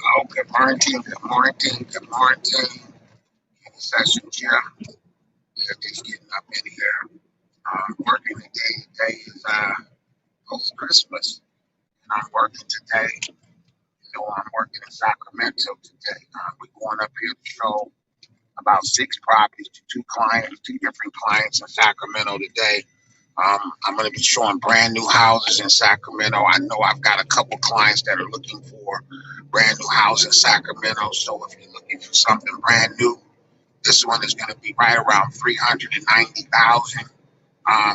Hello, good morning, good morning, good morning. Session here. We're just getting up in here. Working today. Today is post Christmas, and I'm working today. I'm working in Sacramento today. We're going up here to show about 6 properties to 2 clients, 2 different clients in Sacramento today. I'm going to be showing brand new houses in Sacramento. I know I've got a couple clients that are looking for brand new houses in Sacramento. So if you're looking for something brand new, this one is going to be right around 390,000.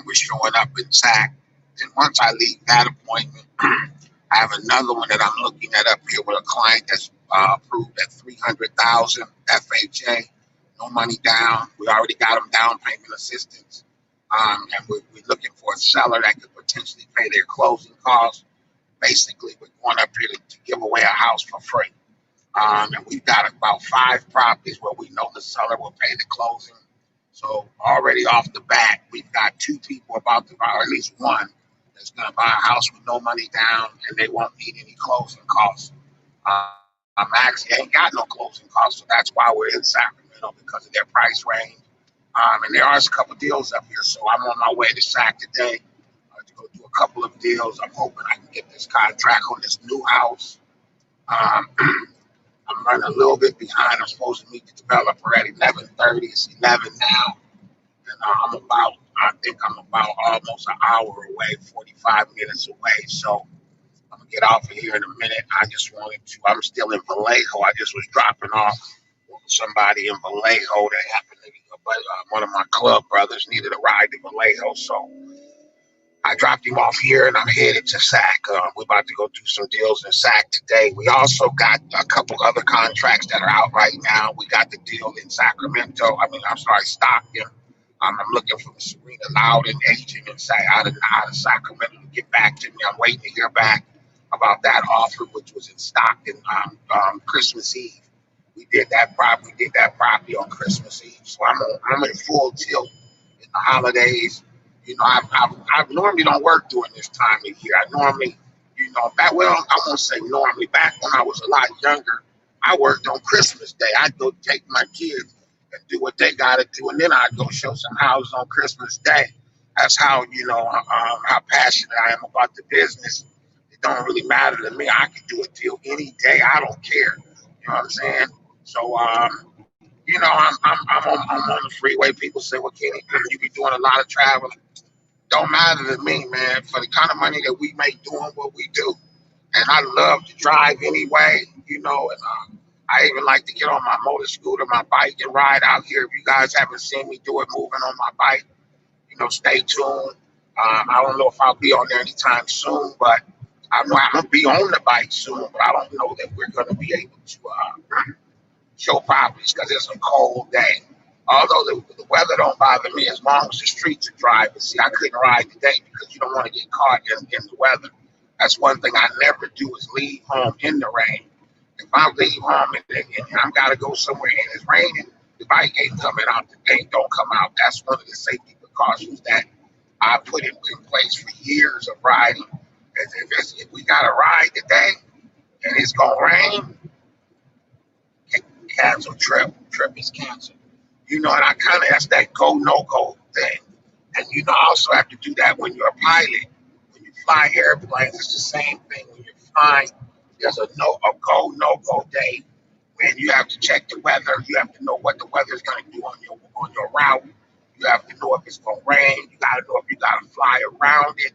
We're showing up in Sac. And once I leave that appointment, I have another one that I'm looking at up here with a client that's approved at 300,000 FHA, no money down. We already got them down payment assistance. And we're looking for a seller that could potentially pay their closing costs. Basically, we're going up here to give away a house for free. And we've got about 5 properties where we know the seller will pay the closing. So already off the bat, we've got 2 people about to buy, or at least one, that's going to buy a house with no money down, and they won't need any closing costs. I'm actually ain't got no closing costs, so that's why we're in Sacramento, because of their price range. And there are a couple deals up here, so I'm on my way to Sac today to go do a couple of deals. I'm hoping I can get this contract on this new house. Um, I'm running a little bit behind. I'm supposed to meet the developer at 11:30. It's 11 now, and I think I'm about almost an hour away, 45 minutes away. So I'm gonna get off of here in a minute. I'm still in Vallejo. I just was dropping off somebody in Vallejo that happened to be, one of my club brothers needed a ride to Vallejo, so I dropped him off here, and I'm headed to Sac. We're about to go do some deals in Sac today. We also got a couple other contracts that are out right now. We got the deal in Sacramento. Stockton. I'm looking for Serena Loudon agent out of Sacramento to get back to me. I'm waiting to hear back about that offer, which was in Stockton Christmas Eve. We did that property on Christmas Eve. So I'm in full tilt in the holidays. I normally don't work during this time of year. I normally, I won't say normally. Back when I was a lot younger, I worked on Christmas Day. I'd go take my kids and do what they got to do, and then I'd go show some houses on Christmas Day. That's how, how passionate I am about the business. It don't really matter to me. I can do a deal any day. I don't care. You know what I'm saying? So, I'm on the freeway. People say, well, Kenny, you be doing a lot of traveling. Don't matter to me, man, for the kind of money that we make doing what we do. And I love to drive anyway, and I even like to get on my motor scooter, my bike, and ride out here. If you guys haven't seen me do it moving on my bike, stay tuned. I don't know if I'll be on there anytime soon, but I know I'm going to be on the bike soon, but I don't know that we're going to be able to show properties because it's a cold day. Although the weather don't bother me as long as the streets are dry. But see, I couldn't ride today because you don't want to get caught in the weather. That's one thing I never do is leave home in the rain. If I leave home and I've got to go somewhere and it's raining, the bike ain't coming out. The thing don't come out. That's one of the safety precautions that I put in place for years of riding. If we got to ride today and it's going to rain, cancel trip. Trip is canceled. And that's that go, no go thing. And I also have to do that when you're a pilot. When you fly airplanes, it's the same thing. When you're flying, there's a go, no go day. When you have to check the weather, you have to know what the weather is going to do on your route. You have to know if it's going to rain. You got to know if you got to fly around it.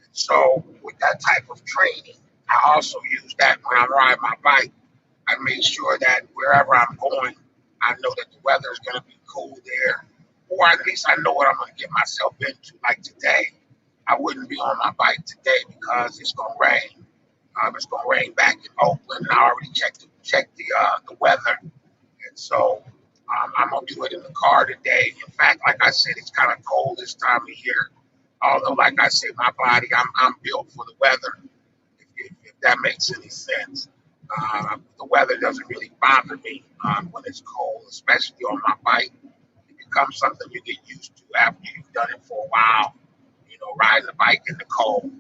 And so with that type of training, I also use that when I ride my bike. I make sure that wherever I'm going, I know that the weather is going to be cool there, or at least I know what I'm going to get myself into. Like today, I wouldn't be on my bike today because it's going to rain. It's going to rain back in Oakland, and I already checked the weather, and so I'm going to do it in the car today. In fact, like I said, it's kind of cold this time of year. Although, like I said, my body, I'm built for the weather. If that makes any sense. The weather doesn't really bother me when it's cold, especially on my bike. It becomes something you get used to after you've done it for a while, riding the bike in the cold.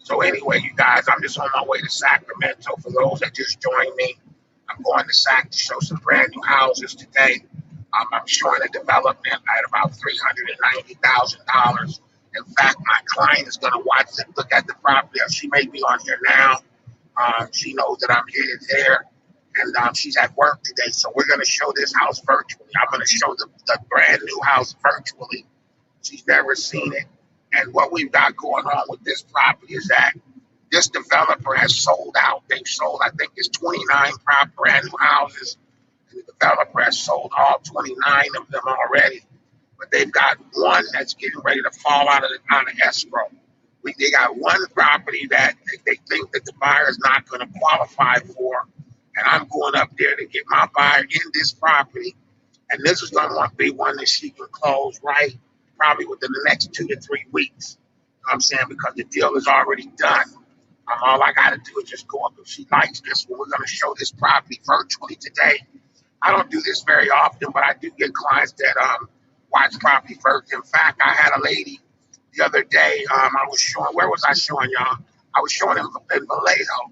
So anyway, you guys, I'm just on my way to Sacramento. For those that just joined me, I'm going to SAC to show some brand new houses today. I'm showing a development at about $390,000. In fact, my client is going to watch it, look at the property. She may be on here now. She knows that I'm headed there, and she's at work today. So we're going to show this house virtually. I'm going to show the brand new house virtually. She's never seen it. And what we've got going on with this property is that this developer has sold out. They've sold, I think it's 29 brand new houses. And the developer has sold all 29 of them already. But they've got one that's getting ready to fall out of escrow. They got one property that they think that the buyer is not going to qualify for. And I'm going up there to get my buyer in this property. And this is going to be one that she can close right probably within the next 2 to 3 weeks. You know what I'm saying? Because the deal is already done. All I got to do is just go up if she likes this one. We're going to show this property virtually today. I don't do this very often, but I do get clients that watch property first. In fact, I had a lady the other day. I was showing, where was I showing y'all? I was showing in Vallejo.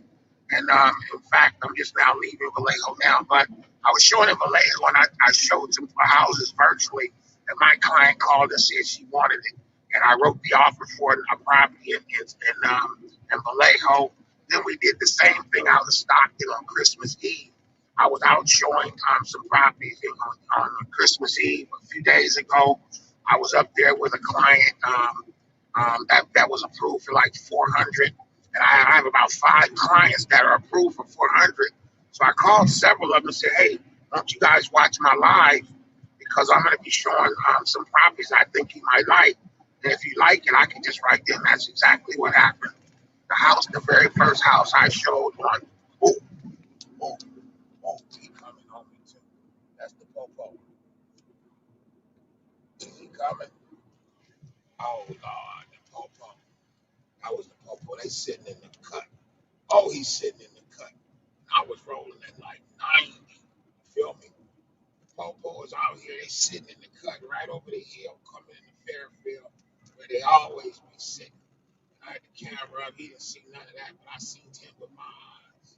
And in fact, I'm just now leaving Vallejo now, but I was showing in Vallejo and I showed some houses virtually. And my client called and said she wanted it. And I wrote the offer for a property in Vallejo. Then we did the same thing out in Stockton on Christmas Eve. I was out showing some properties on Christmas Eve a few days ago. I was up there with a client that was approved for like 400, and I have about 5 clients that are approved for 400. So I called several of them and said, "Hey, don't you guys watch my live? Because I'm going to be showing some properties I think you might like, and if you like it, I can just write them." That's exactly what happened. The very first house I showed on. Oh, oh, oh, he coming on me too. That's the popo. Is he coming? Oh Lord, the popo. That was the popo. They sitting in the cut. Oh, he's sitting in the cut. I was rolling at like 90. You feel me? Popo is out here. They sitting in the cut right over the hill, coming in the Fairfield, where they always be sitting. I had the camera up. He didn't see none of that, but I seen him with my eyes.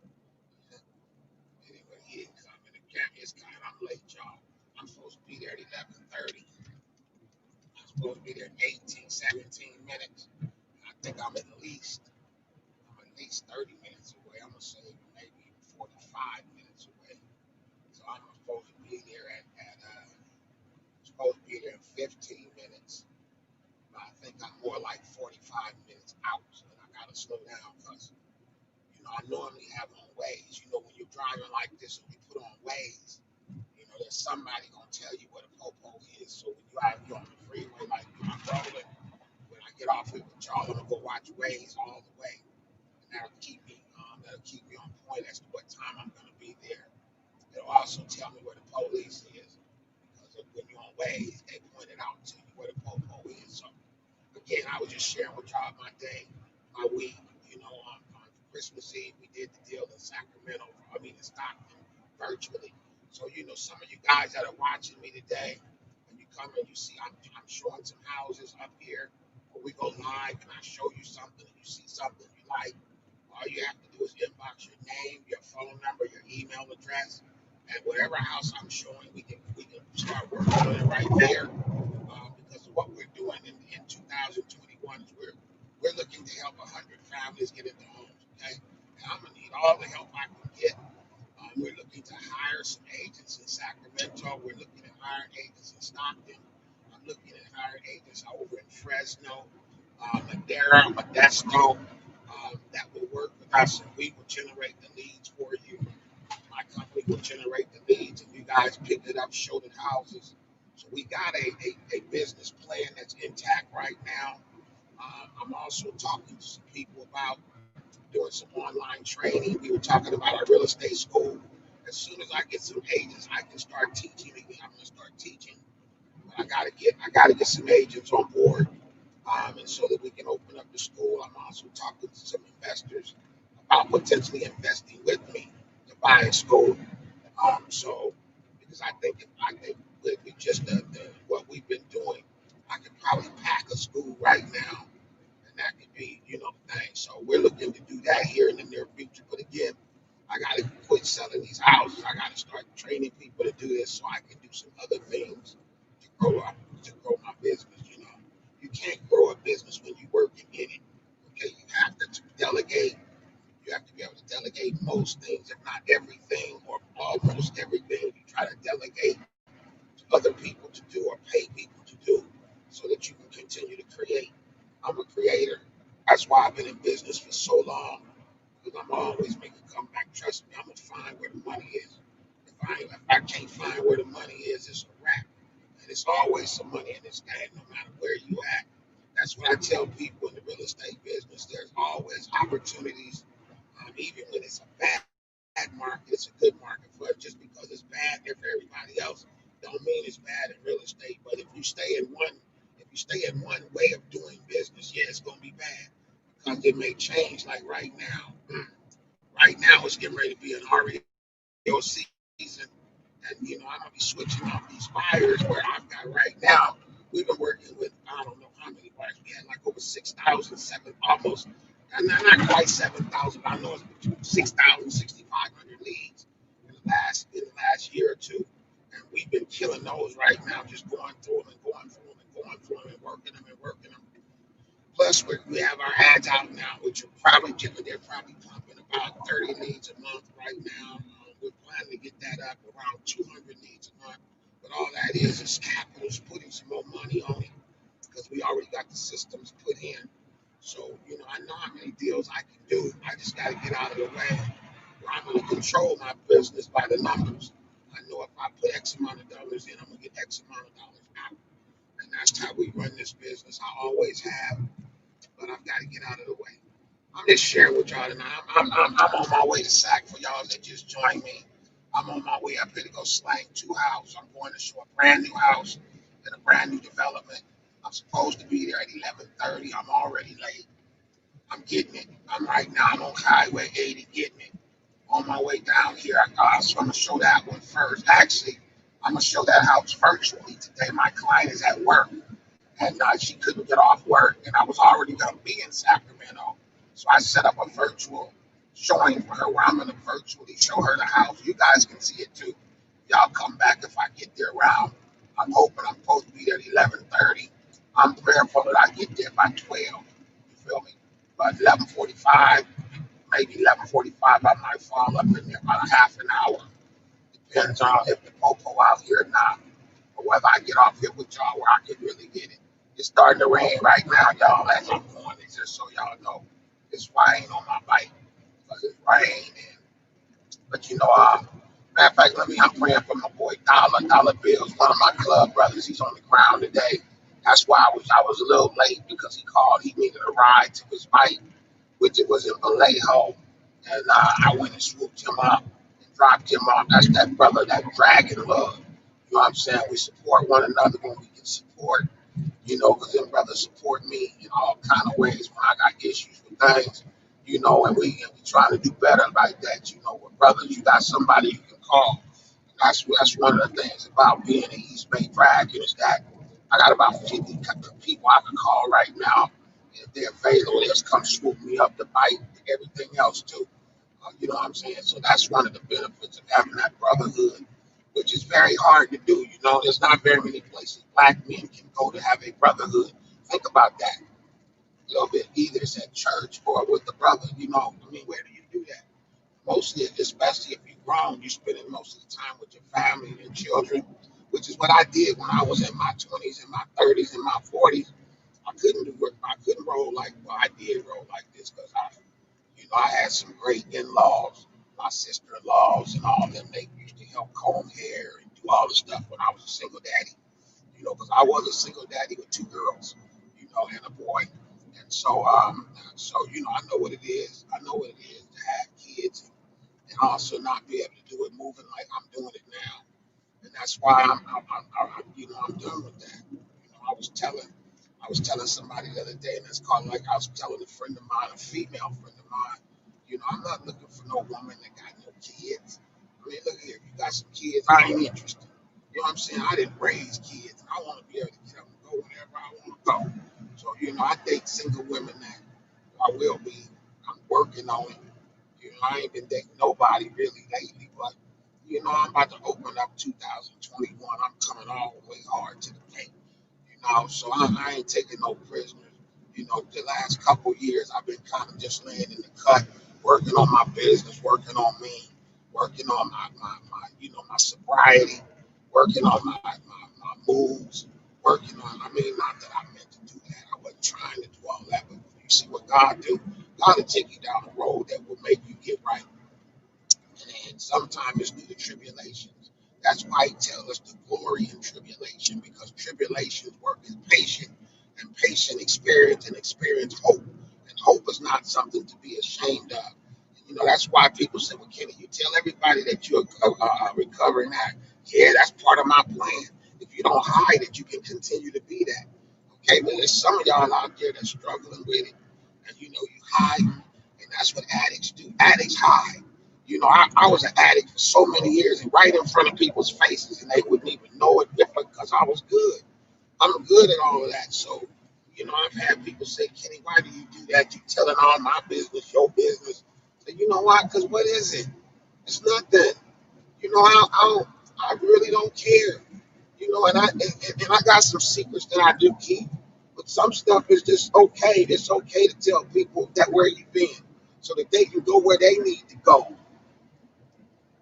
Anyway, he didn't come. And the camera is kind of, I'm late, y'all. I'm supposed to be there at 11:30. I'm supposed to be there in 18, 17 minutes. I think I'm at least 30 minutes away. I'm gonna say maybe 45 minutes away. So I'm supposed to be there supposed to be there in 15 minutes. But I think I'm more like 45 minutes out. So I gotta slow down because I normally have on Waze. When you're driving like this and you put on Waze, there's somebody gonna tell you what a popo is. So when you on the freeway like I'm rolling, when I get off here with y'all, I'm gonna go watch Waze all the way, and that'll keep me on point as to what time I'm gonna be there. It'll also tell me where the police is because when you're on Waze, they point it out to you where the popo is. So again, I was just sharing with y'all my day, my week. On Christmas Eve, we did the deal in Sacramento. In Stockton, virtually. So some of you guys that are watching me today, when you come and you see I'm showing some houses up here, or we go live and I show you something and you see something you like. All you have to do is inbox your name, your phone number, your email address, and whatever house I'm showing, we can start working on it right there. Because of what we're doing in 2021 is we're looking to help 100 families get into homes. Okay, and I'm gonna need all the help I can get. We're looking to hire some agents in Sacramento. We're looking at hiring agents in Stockton. I'm looking at hiring agents over in Fresno, Madera, Modesto, that will work with us, and we will generate the leads for you. My company will generate the leads, and you guys pick it up, show the houses. So we got a business plan that's intact right now. I'm also talking to some people about doing some online training. We were talking about our real estate school. As soon as I get some agents, I can start teaching again. I'm gonna start teaching. But I gotta get some agents on board, and so that we can open up the school. I'm also talking to some investors about potentially investing with me to buy a school. So because I think with just what we've been doing, I could probably pack a school right now, and that could be the thing. So we're looking to do that here in the near future. But again, I got to quit always selling these houses. I got to start training people to do this so I can do some other things to grow up, to grow my business. You can't grow a business when you're working in it. Okay, you have to delegate. You have to be able to delegate most things, if not everything or almost everything. You try to delegate to other people to do or pay people to do so that you can continue to create. I'm a creator. That's why I've been in business for so long, because I'm always making comeback. Trust me, I'm going to find where the money is. If I can't find where the money is, it's a wrap. And it's always some money in this game, no matter where you at. That's what I tell people in the real estate business. There's always opportunities, even when it's a bad market, it's a good market for it. Just because it's bad there for everybody else, don't mean it's bad in real estate. But if you stay in one way of doing business, yeah, it's gonna be bad because it may change. Like right now, right now it's getting ready to be an REO season, and I'm gonna be switching off these buyers where I've got right now. We've been working with I don't know how many buyers. We had like over 6,000, almost, and not quite 7,000. But I know it's between 6,000, 6,500 leads in the last year or two, and we've been killing those right now, just going through them and going through them and going through them and working them and working them. Plus, we have our ads out now, which are they're probably pumping about 30 leads a month right now. We're planning to get that up around 200 leads a month. But all that is capital, is putting some more money on it because we already got the systems put in. So, I know how many deals I can do. I just got to get out of the way where I'm going to control my business by the numbers. I know if I put X amount of dollars in, I'm going to get X amount of dollars out. And that's how we run this business. I always have, but I've got to get out of the way. I'm just sharing with y'all tonight. I'm on my way to Sac for y'all that just joined me. I'm on my way up here to go slang two houses. I'm going to show a brand new house and a brand new development. I'm supposed to be there at 11:30. I'm already late. I'm getting it. I'm on Highway 80 getting it. On my way down here, so I'm gonna show that one first. Actually, I'm gonna show that house virtually today. My client is at work and she couldn't get off work, and I was already going to be in Sacramento. So I set up a virtual showing for her where I'm going to virtually show her the house. You guys can see it too. Y'all come back if I get there around. I'm hoping I'm supposed to be there at 11:30. I'm prayerful that I get there by 12. You feel me? But 11:45, maybe 11:45, I might fall up in there about a half an hour. Depends on if the popo out here or not, or whether I get off here with y'all where I can really get it. It's starting to rain right now, y'all, as I'm going. It's just so y'all know. It's why I ain't on my bike, because it's rain. But matter of fact, I'm praying for my boy Dollar Bills, one of my club brothers. He's on the ground today. That's why I was a little late because he called. He needed a ride to his bike, which it was in Vallejo. And I went and swooped him up and dropped him off. That's that brother, that dragon love. You know what I'm saying? We support one another when we can support, because them brothers support me in all kind of ways when I got issues with things, and we trying to do better like that. With brothers, you got somebody you can call. That's one of the things about being an East Bay Dragon is that I got about 50 people I can call right now. If they're available, they'll come swoop me up the bike, everything else too. You know what I'm saying? So that's one of the benefits of having that brotherhood, which is very hard to do. There's not very many places black men can go to have a brotherhood. Think about that a little bit. Either it's at church or with the brother. Where do you do that? Mostly, especially if you're grown, you're spending most of the time with your family and your children, which is what I did when I was in my 20s and my 30s and my 40s. I couldn't roll like, well, I did roll like this because I had some great in-laws, my sister-in-laws and all them. They used to help comb hair and do all the stuff when I was a single daddy. Because I was a single daddy with two girls, and a boy. And I know what it is. I know what it is to have kids and also not be able to do it moving like I'm doing it now. And that's why I'm done with that. I was telling somebody the other day, and that's called like I was telling a friend of mine, a female friend of mine. I'm not looking for no woman that got no kids. Look here, if you got some kids, I ain't interested. You know what I'm saying? I didn't raise kids, and I want to be able to get up and go whenever I want to go. So, I date single women that I will be. I'm working on it. I ain't been dating nobody really lately, but I'm about to open up 2021. I'm coming all the way hard to the paint. So I ain't taking no prisoners. The last couple years I've been kind of just laying in the cut, working on my business, working on me, working on my sobriety, working on my moves, working on, not that I meant to do that. I wasn't trying to do all that, but you see what God do. God will take you down a road that will make you get right. And sometimes it's through the tribulations. That's why he tells us the glory in tribulation, because tribulations work in patience, and patient experience, and experience hope. And hope is not something to be ashamed of. That's why people say, well, Kenny, you tell everybody that you're recovering that. Yeah, that's part of my plan. If you don't hide it, you can continue to be that. Okay, but there's some of y'all out there that's struggling with it, and you hide, and that's what addicts do. Addicts hide. I was an addict for so many years, and right in front of people's faces, and they wouldn't even know it because I was good. I'm good at all of that. So, I've had people say, Kenny, why do you do that? You telling all my business, your business. So, you know why? Because what is it? It's nothing. I really don't care. And I got some secrets that I do keep, but some stuff is just okay. It's okay to tell people that where you've been, so that they can go where they need to go.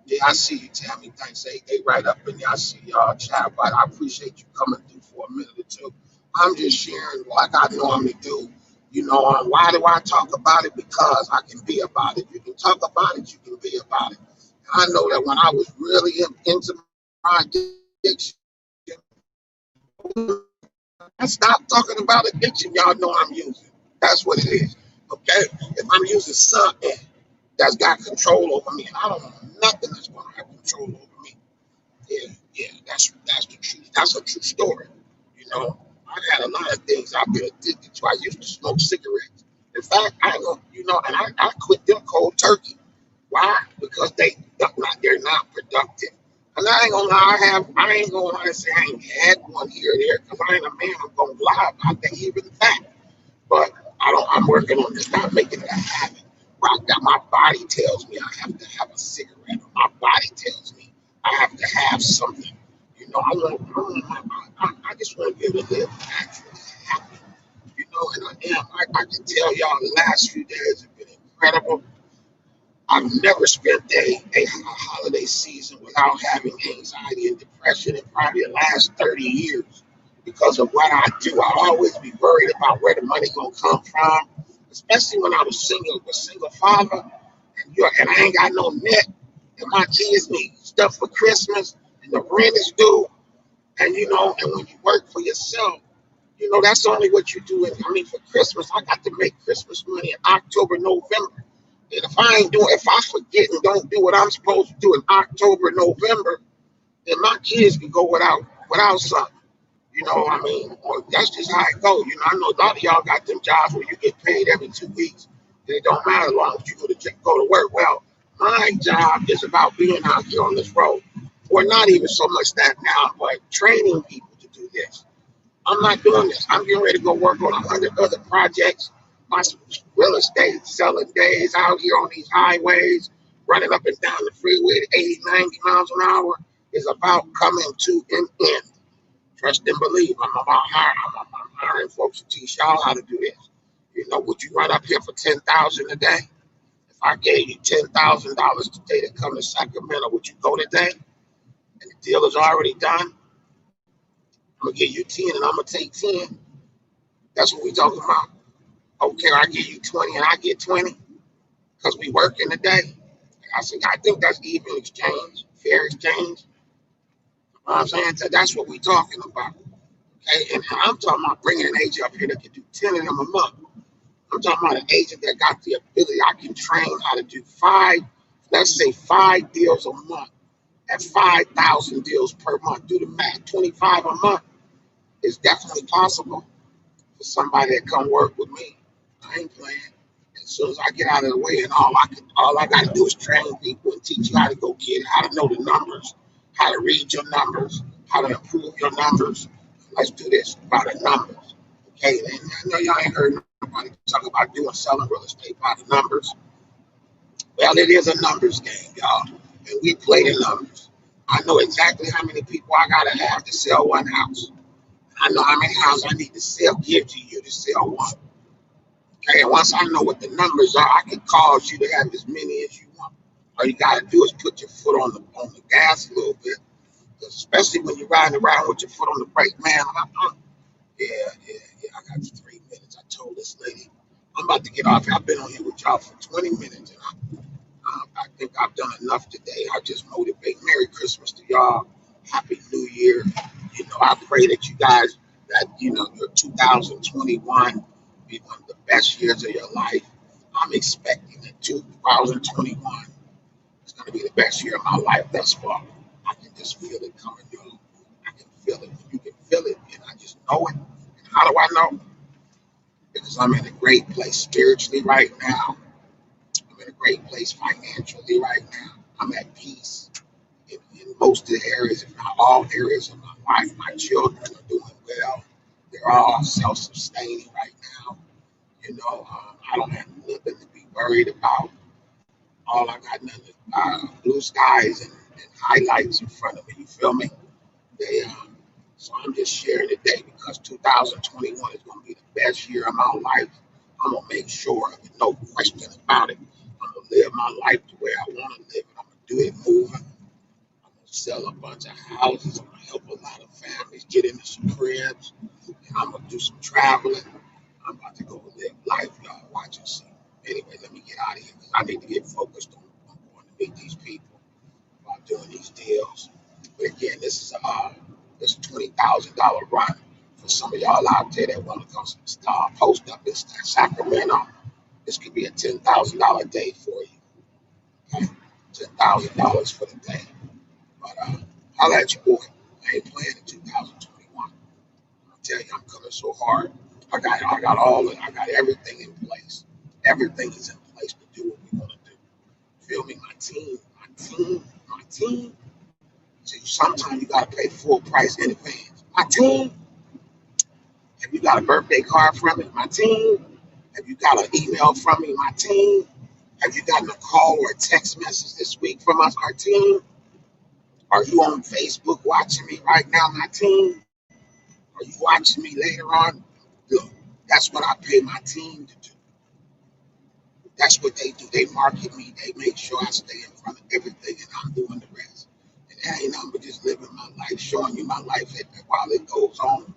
Yeah, I see you, Tammy. Thanks. They right up in there. I see y'all chat, but I appreciate you coming through for a minute or two. I'm just sharing like I normally do. Why do I talk about it? Because I can be about it. You can talk about it, you can be about it. I know that when I was really into my addiction, I stopped talking about addiction. Y'all know I'm using. That's what it is. Okay? If I'm using something that's got control over me, and I don't want nothing that's going to have control over me. Yeah, that's the truth. That's a true story. I've had a lot of things I've been addicted to. I used to smoke cigarettes. In fact, and I quit them cold turkey. Why? Because they're not productive. And I ain't gonna lie, I ain't gonna lie and say I ain't had one here or there, because I ain't a man. I'm gonna lie about that even that. But I'm working on this, not making it a habit. My body tells me I have to have a cigarette. My body tells me I have to have something. I just want to be able to live naturally happy. And I am. I can tell y'all the last few days have been incredible. I've never spent a holiday season without having anxiety and depression in probably the last 30 years because of what I do. I always be worried about where the money gonna come from, especially when I was a single father, and I ain't got no net, and my kids need stuff for Christmas, and the rent is due, and when you work for yourself, that's only what you do. For Christmas, I got to make Christmas money in October, November. And if I forget and don't do what I'm supposed to do in October, November, then my kids can go without something. Well, that's just how it goes. I know a lot of y'all got them jobs where you get paid every 2 weeks. And it don't matter as long as you go to work. Well, my job is about being out here on this road. Or not even so much that now, but training people to do this. I'm not doing this. I'm getting ready to go work on 100 other projects. My real estate selling days out here on these highways, running up and down the freeway at 80, 90 miles an hour is about coming to an end. Trust and believe. I'm hiring folks to teach y'all how to do this. Would you run up here for 10,000 a day? If I gave you $10,000 today to come to Sacramento, would you go today? And the deal is already done. I'm gonna give you 10 and I'm gonna take 10. That's what we talking about. Okay, I give you 20 and I get 20 because we work in the day. I think that's even exchange, fair exchange. You know what I'm saying? So that's what we talking about. Okay, and I'm talking about bringing an agent up here that can do 10 of them a month. I'm talking about an agent that got the ability. I can train how to do let's say 5 deals a month at 5,000 deals per month. Do the math. 25 a month is definitely possible for somebody that come work with me. I ain't playing. As soon as I get out of the way, and all I gotta do is train people and teach you how to go get it, how to know the numbers, how to read your numbers, how to improve your numbers. Let's do this by the numbers. Okay, and I know y'all ain't heard nobody talk about selling real estate by the numbers. Well, it is a numbers game, y'all, and we play the numbers. I know exactly how many people I gotta have to sell one house. I know how many houses I need to sell, give to you to sell one. Okay, and once I know what the numbers are, I can cause you to have as many as you want. All you gotta do is put your foot on the gas a little bit, 'cause especially when you're riding around with your foot on the brake, man. Yeah, yeah. I got 3 minutes. I told this lady I'm about to get off. I've been on here with y'all for 20 minutes, and I think I've done enough today. I just motivate. Merry Christmas to y'all. Happy New Year. I pray that you guys, that, your 2021 be one of the best years of your life. I'm expecting that 2021 is going to be the best year of my life thus far. I can just feel it coming, y'all. I can feel it. You can feel it, and I just know it. And how do I know? Because I'm in a great place spiritually right now. I'm in a great place financially right now. I'm at peace in most of the areas, if not all areas of my life. My children are doing well. They're all self-sustaining right now. I don't have nothing to be worried about. All I got nothing, blue skies and highlights in front of me. You feel me? They, so I'm just sharing today because 2021 is going to be the best year of my life. I'm going to make sure, no question about it. I'm going to live my life the way I want to live it. I'm going to do it moving. I'm going to sell a bunch of houses. I'm going to help a lot of families get into some cribs. And I'm going to do some traveling. I'm about to go live life, y'all. Watch and see. Anyway, let me get out of here because I need to get focused on going to meet these people about doing these deals. But again, this $20,000 run for some of y'all out there that want to come post up in Sacramento. This could be a $10,000 day for you. Okay? $10,000 for the day. But I'll let you boy. I ain't playing in 2021. I tell you, I'm coming so hard. I got everything in place. Everything is in place to do what we want to do. Feel me? My team. See, sometimes you gotta pay full price in advance. My team. Have you got a birthday card from me? My team. Have you got an email from me? My team. Have you gotten a call or a text message this week from us, our team? Are you on Facebook watching me right now, my team? Are you watching me later on? Look, that's what I pay my team to do. That's what they do. They market me. They make sure I stay in front of everything, and I'm doing the rest. And that ain't nothing but just living my life, showing you my life while it goes on.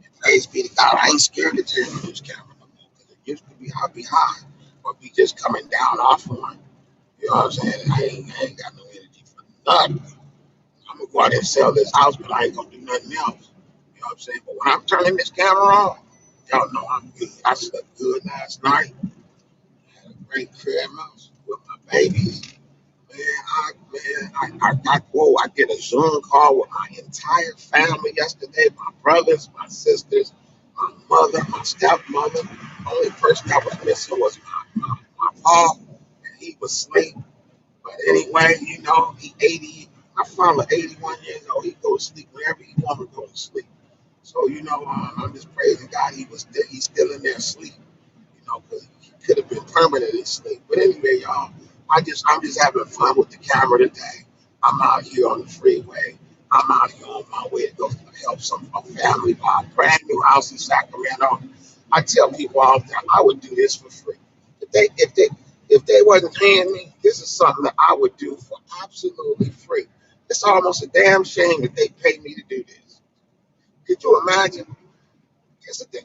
And praise be to God. I ain't scared to turn on this camera no more because it used to be I'll be high, but be just coming down off one. You know what I'm saying? I ain't got no energy for nothing. I'm gonna go out and sell this house, but I ain't gonna do nothing else. You know what I'm saying? But when I'm turning this camera on, y'all know I'm good. I slept good last night. Had a great Christmas with my babies. I did a Zoom call with my entire family yesterday. My brothers, my sisters, my mother, my stepmother. The only person that was missing was my pa, and he was asleep. But anyway, he 80. My father, 81 years old. He go to sleep whenever he want to go to sleep. So I'm just praising God. He's still in there asleep. Because he could have been permanently asleep. But anyway, y'all, I'm just having fun with the camera today. I'm out here on the freeway. I'm out here on my way to go help some family buy a brand new house in Sacramento. I tell people all the time, I would do this for free. If they wasn't paying me, this is something that I would do for absolutely free. It's almost a damn shame that they pay me to do this. Could you imagine?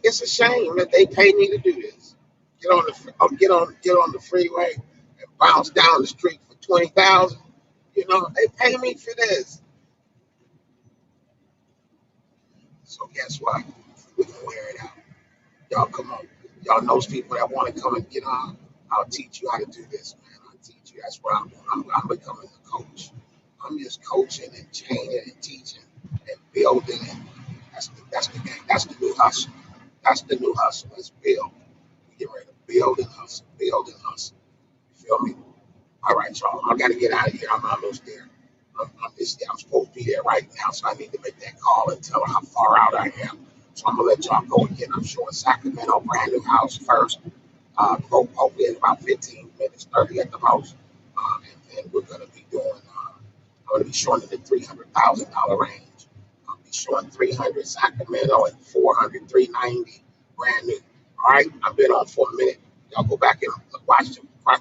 It's a shame that they pay me to do this. Get on the freeway and bounce down the street for 20,000. They pay me for this. So guess what? We can wear it out. Y'all come on. Y'all know people that want to come and get on. I'll teach you how to do this, man. I'll teach you. That's what I'm doing. I'm becoming a coach. I'm just coaching and training and teaching and building. And that's the game. That's the new hustle. That's the new hustle. Let's build. We get ready to build and hustle. Build and hustle. You feel me? All right, y'all. I got to get out of here. I'm almost there. I'm supposed to be there right now, so I need to make that call and tell her how far out I am. So I'm gonna let y'all go again. I'm showing Sacramento brand new house first. Hopefully in about 15 minutes, 30 at the most. and we're going to be doing. I'm going to be showing in the $300,000 range. I'll be showing 300 Sacramento and 400, 390 brand new. All right, I've been on for a minute. Y'all go back and watch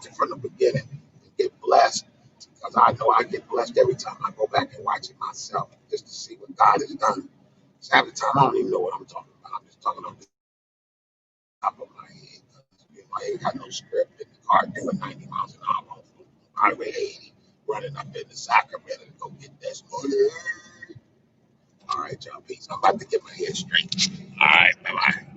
it from the beginning and get blessed. Because I know I get blessed every time I go back and watch it myself just to see what God has done. So half the time I don't even know what I'm talking about. I'm just talking off the top of my head. I ain't got no script in the car doing 90 miles an hour on Highway 80, running up into Sacramento to go get this money. All right, y'all. Peace. I'm about to get my head straight. All right. Bye bye.